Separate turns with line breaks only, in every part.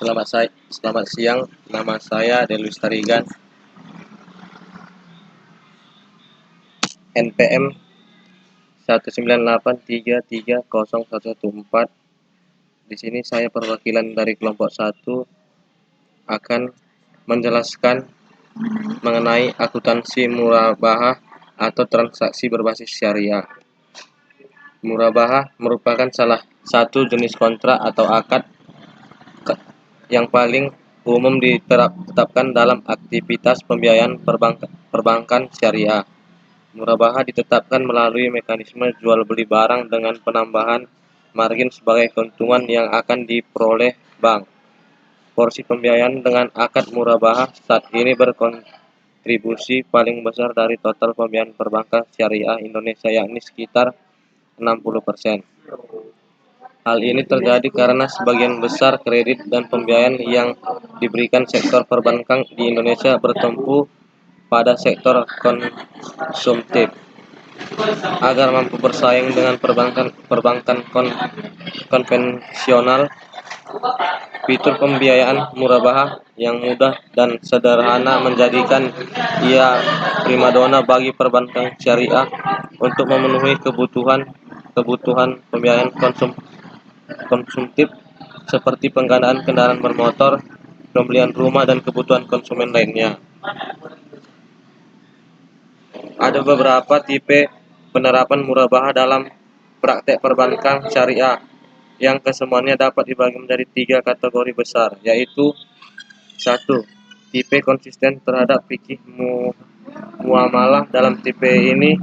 Selamat siang, nama saya Delus Tarigan, NPM 198330114. Di sini saya perwakilan dari kelompok 1 akan menjelaskan mengenai akuntansi murabahah atau transaksi berbasis syariah. Murabahah merupakan salah satu jenis kontrak atau akad yang paling umum ditetapkan dalam aktivitas pembiayaan perbankan syariah. Murabahah ditetapkan melalui mekanisme jual beli barang dengan penambahan margin sebagai keuntungan yang akan diperoleh bank. Porsi pembiayaan dengan akad murabahah saat ini berkontribusi paling besar dari total pembiayaan perbankan syariah Indonesia, yakni sekitar 60%. Hal ini terjadi karena sebagian besar kredit dan pembiayaan yang diberikan sektor perbankan di Indonesia bertumpu pada sektor konsumtif. Agar mampu bersaing dengan perbankan konvensional, fitur pembiayaan murabahah yang mudah dan sederhana menjadikan ia primadona bagi perbankan syariah untuk memenuhi kebutuhan pembiayaan konsumtif seperti penggandaan kendaraan bermotor, pembelian rumah, dan kebutuhan konsumen lainnya. Ada beberapa tipe penerapan murabahah dalam praktek perbankan syariah yang kesemuanya dapat dibagi menjadi 3 kategori besar, yaitu 1. Tipe konsisten terhadap fikih muamalah. Dalam tipe ini,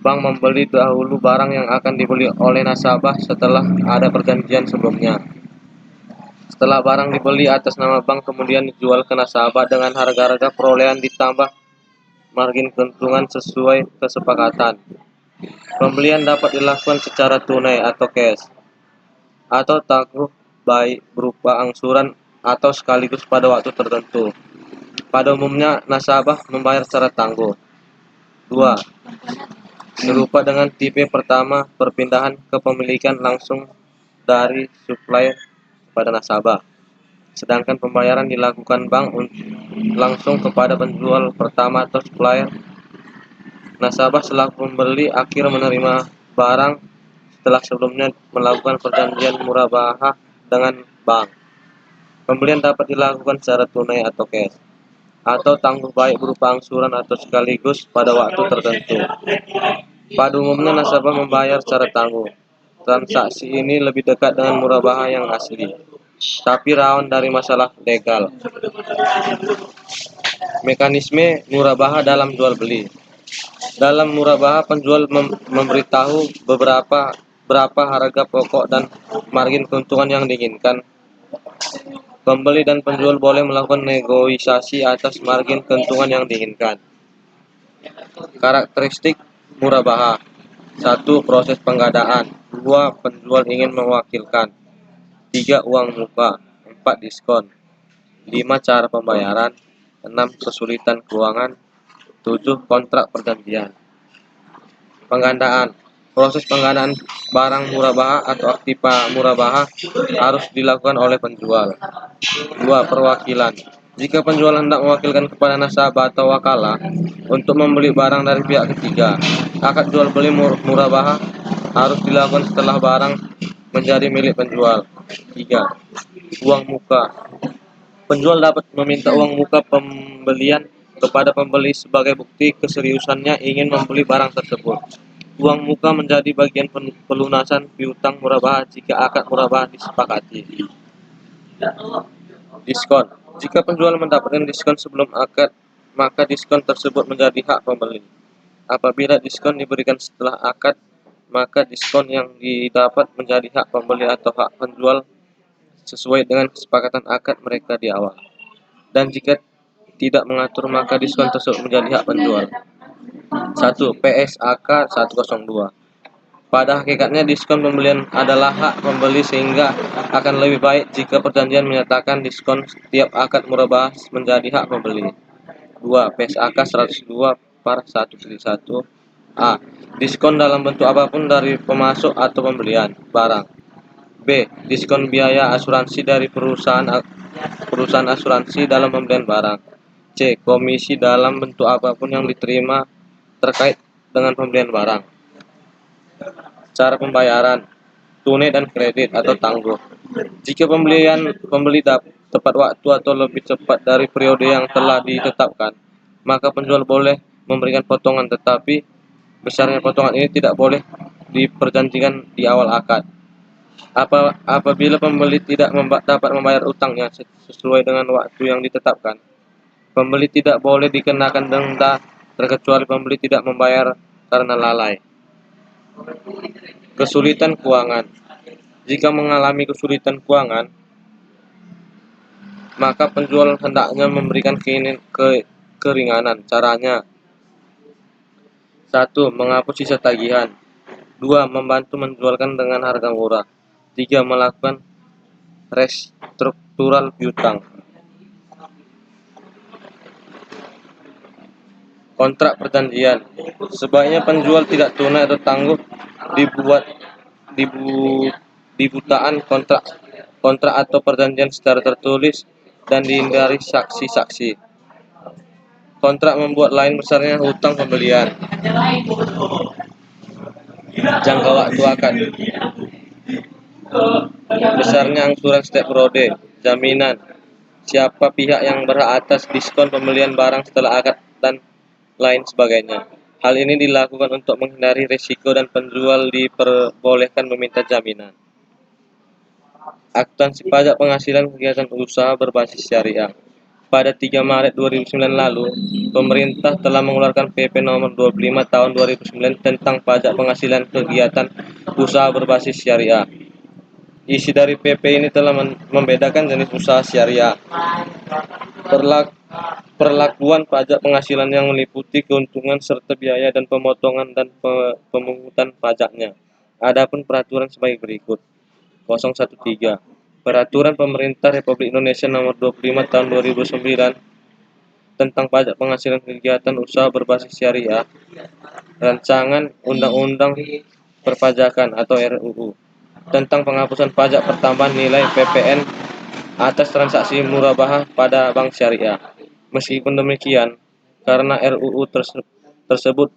bank membeli dahulu barang yang akan dibeli oleh nasabah setelah ada perjanjian sebelumnya. Setelah barang dibeli atas nama bank kemudian dijual ke nasabah dengan harga-harga perolehan ditambah margin keuntungan sesuai kesepakatan. Pembelian dapat dilakukan secara tunai atau cash, atau tangguh baik berupa angsuran atau sekaligus pada waktu tertentu. Pada umumnya nasabah membayar secara tangguh. 2. Serupa dengan tipe pertama, perpindahan kepemilikan langsung dari supplier kepada nasabah. Sedangkan pembayaran dilakukan bank langsung kepada penjual pertama atau supplier. Nasabah selaku pembeli akhir menerima barang setelah sebelumnya melakukan perjanjian murabahah dengan bank. Pembelian dapat dilakukan secara tunai atau cash, atau tangguh baik berupa angsuran atau sekaligus pada waktu tertentu. Pada umumnya nasabah membayar secara tangguh. Transaksi ini lebih dekat dengan murabahah yang asli, tapi rawan dari masalah legal. Mekanisme murabahah dalam jual beli. Dalam murabahah, penjual memberitahu berapa harga pokok dan margin keuntungan yang diinginkan. Pembeli dan penjual boleh melakukan negosiasi atas margin keuntungan yang diinginkan. Karakteristik murabahah. 1. Proses penggadaan. 2. Penjual ingin mewakilkan. 3. Uang muka. 4. Diskon. 5. Cara pembayaran. 6. Kesulitan keuangan. 7. Kontrak perjanjian. Penggandaan. Proses penggandaan barang murabahah atau aktiva murabahah harus dilakukan oleh penjual. 2. Perwakilan. Jika penjual hendak mewakilkan kepada nasabah atau wakalah untuk membeli barang dari pihak ketiga, akad jual beli murabahah harus dilakukan setelah barang menjadi milik penjual. 3. Uang muka. Penjual dapat meminta uang muka pembelian kepada pembeli sebagai bukti keseriusannya ingin membeli barang tersebut. Uang muka menjadi bagian pelunasan piutang murabahah jika akad murabahah disepakati. Diskon. Jika penjual mendapatkan diskon sebelum akad, maka diskon tersebut menjadi hak pembeli. Apabila diskon diberikan setelah akad, maka diskon yang didapat menjadi hak pembeli atau hak penjual sesuai dengan kesepakatan akad mereka di awal. Dan jika tidak mengatur, maka diskon tersebut menjadi hak penjual. 1. PSAK 102. Pada hakikatnya diskon pembelian adalah hak pembeli sehingga akan lebih baik jika perjanjian menyatakan diskon setiap akad murabahah menjadi hak pembeli. 2. PSAK 102 par 1/1 A. Diskon dalam bentuk apapun dari pemasok atau pembelian barang. B. Diskon biaya asuransi dari perusahaan perusahaan asuransi dalam pembelian barang. C. Komisi dalam bentuk apapun yang diterima terkait dengan pembelian barang. Cara pembayaran tunai dan kredit atau tangguh. Jika pembeli tepat waktu atau lebih cepat dari periode yang telah ditetapkan, maka penjual boleh memberikan potongan, tetapi besarnya potongan ini tidak boleh diperjanjikan di awal akad. Apabila pembeli tidak dapat membayar utangnya sesuai dengan waktu yang ditetapkan, pembeli tidak boleh dikenakan denda terkecuali pembeli tidak membayar karena lalai. Kesulitan keuangan. Jika mengalami kesulitan keuangan, maka penjual hendaknya memberikan keringanan. Caranya: 1. Menghapus sisa tagihan. 2. Membantu menjualkan dengan harga murah. 3. Melakukan restruktural piutang. Kontrak perjanjian. Sebaiknya penjual tidak tunai atau tangguh dibutaan kontrak atau perjanjian secara tertulis dan dihindari saksi-saksi. Kontrak membuat lain besarnya hutang pembelian. Jangka waktu akad. Besarnya angsuran setiap periode. Jaminan. Siapa pihak yang berhak atas diskon pembelian barang setelah akad dan lain sebagainya. Hal ini dilakukan untuk menghindari risiko dan penjual diperbolehkan meminta jaminan. Akuntansi pajak penghasilan kegiatan usaha berbasis syariah. Pada 3 Maret 2009 lalu, pemerintah telah mengeluarkan PP nomor 25 tahun 2009 tentang pajak penghasilan kegiatan usaha berbasis syariah. Isi dari PP ini telah membedakan jenis usaha syariah. Perlakuan pajak penghasilan yang meliputi keuntungan serta biaya dan pemotongan dan pemungutan pajaknya. Adapun peraturan sebagai berikut. 013. Peraturan Pemerintah Republik Indonesia Nomor 25 Tahun 2009 tentang pajak penghasilan kegiatan usaha berbasis syariah. Rancangan Undang-Undang Perpajakan atau RUU tentang penghapusan pajak pertambahan nilai PPN atas transaksi murabahah pada bank syariah. Meskipun demikian, karena RUU tersebut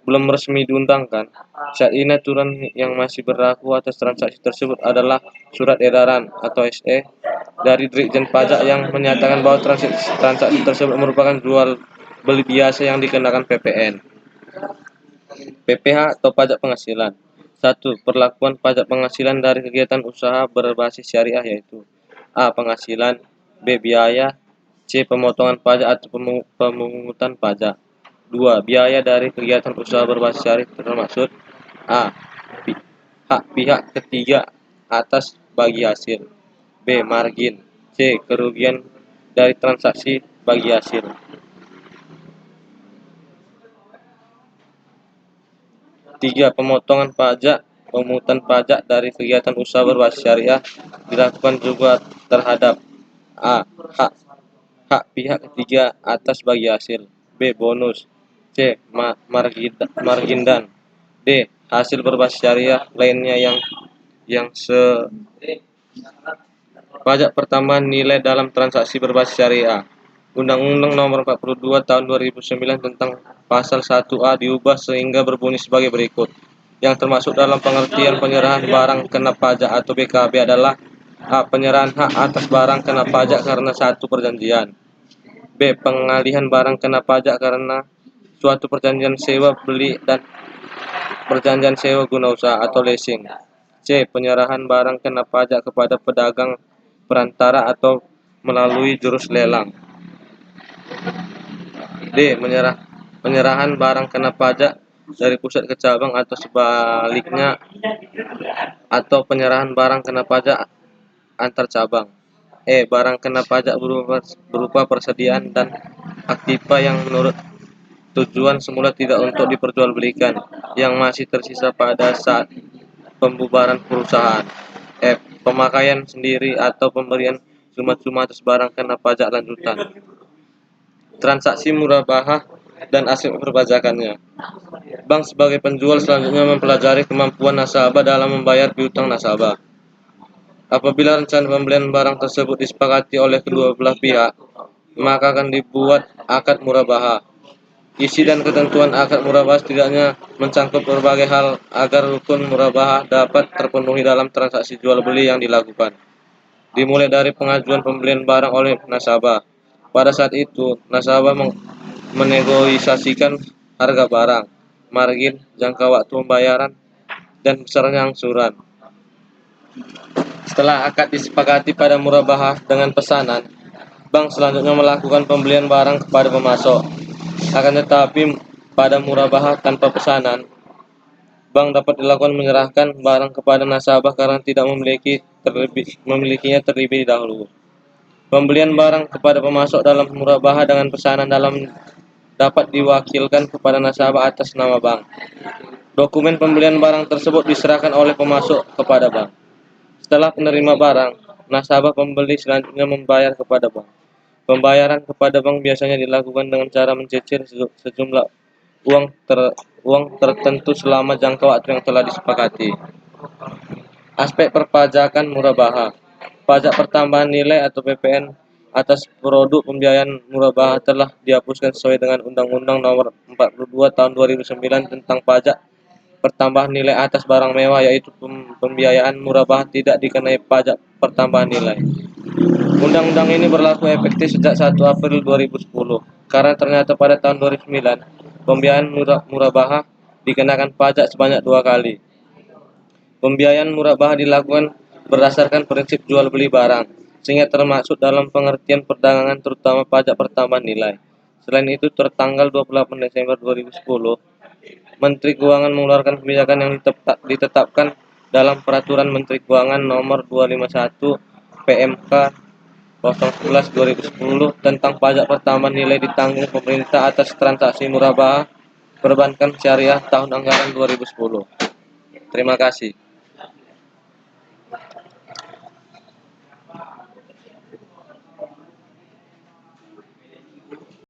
belum resmi diundangkan, saat ini aturan yang masih berlaku atas transaksi tersebut adalah Surat Edaran atau SE dari Dirjen Pajak yang menyatakan bahwa transaksi tersebut merupakan jual beli biasa yang dikenakan PPN. PPH atau pajak penghasilan. 1. Perlakuan pajak penghasilan dari kegiatan usaha berbasis syariah yaitu: A. Penghasilan, B. Biaya, C. Pemotongan pajak atau pemungutan pajak. 2. Biaya dari kegiatan usaha berbasis syariah termaksud: A. Hak pihak ketiga atas bagi hasil, B. Margin, C. Kerugian dari transaksi bagi hasil. 3. Pemotongan pajak pemungutan pajak dari kegiatan usaha berbasis syariah dilakukan juga terhadap: A. Hak pihak ketiga atas bagi hasil, B. Bonus, C. Margindan, D. Hasil berbasis syariah lainnya yang pajak pertambahan nilai dalam transaksi berbasis syariah. Undang-Undang Nomor 42 Tahun 2009 tentang Pasal 1A diubah sehingga berbunyi sebagai berikut. Yang termasuk dalam pengertian penyerahan barang kena pajak atau BKB adalah: A. Penyerahan hak atas barang kena pajak karena satu perjanjian. B. Pengalihan barang kena pajak karena suatu perjanjian sewa beli dan perjanjian sewa guna usaha atau leasing. C. Penyerahan barang kena pajak kepada pedagang perantara atau melalui jurus lelang. D. Penyerahan barang kena pajak dari pusat ke cabang atau sebaliknya, atau penyerahan barang kena pajak antar cabang. E. Barang kena pajak berupa persediaan dan aktiva yang menurut tujuan semula tidak untuk diperjualbelikan, yang masih tersisa pada saat pembubaran perusahaan. F. Pemakaian sendiri atau pemberian cuma-cuma atas barang kena pajak lanjutan. Transaksi murabahah dan aspek perpajakannya. Bank sebagai penjual selanjutnya mempelajari kemampuan nasabah dalam membayar piutang nasabah. Apabila rencana pembelian barang tersebut disepakati oleh kedua belah pihak, maka akan dibuat akad murabahah. Isi dan ketentuan akad murabahah setidaknya mencangkup berbagai hal agar rukun murabahah dapat terpenuhi dalam transaksi jual beli yang dilakukan. Dimulai dari pengajuan pembelian barang oleh nasabah. Pada saat itu, nasabah menegosiasikan harga barang, margin, jangka waktu pembayaran, dan besarnya angsuran. Setelah akad disepakati pada murabahah dengan pesanan, bank selanjutnya melakukan pembelian barang kepada pemasok. Akan tetapi, pada murabahah tanpa pesanan, bank dapat dilakukan menyerahkan barang kepada nasabah karena tidak memilikinya terlebih dahulu. Pembelian barang kepada pemasok dalam murabahah dengan pesanan dapat diwakilkan kepada nasabah atas nama bank. Dokumen pembelian barang tersebut diserahkan oleh pemasok kepada bank. Setelah penerima barang, nasabah pembeli selanjutnya membayar kepada bank. Pembayaran kepada bank biasanya dilakukan dengan cara mencicil sejumlah uang tertentu selama jangka waktu yang telah disepakati. Aspek perpajakan murabahah. Pajak pertambahan nilai atau PPN atas produk pembiayaan murabahah telah dihapuskan sesuai dengan Undang-Undang Nomor 42 Tahun 2009 tentang pajak pertambahan nilai atas barang mewah, yaitu pembiayaan murabahah tidak dikenai pajak pertambahan nilai. Undang-undang ini berlaku efektif sejak 1 April 2010, karena ternyata pada tahun 2009 pembiayaan murabahah dikenakan pajak sebanyak 2 kali. Pembiayaan murabahah dilakukan berdasarkan prinsip jual beli barang, sehingga termasuk dalam pengertian perdagangan terutama pajak pertambahan nilai. Selain itu, tertanggal 28 Desember 2010, Menteri Keuangan mengeluarkan kebijakan yang ditetapkan dalam Peraturan Menteri Keuangan Nomor 251 PMK 011/2010 tentang pajak pertambahan nilai ditanggung pemerintah atas transaksi murabahah perbankan syariah tahun anggaran 2010. Terima kasih.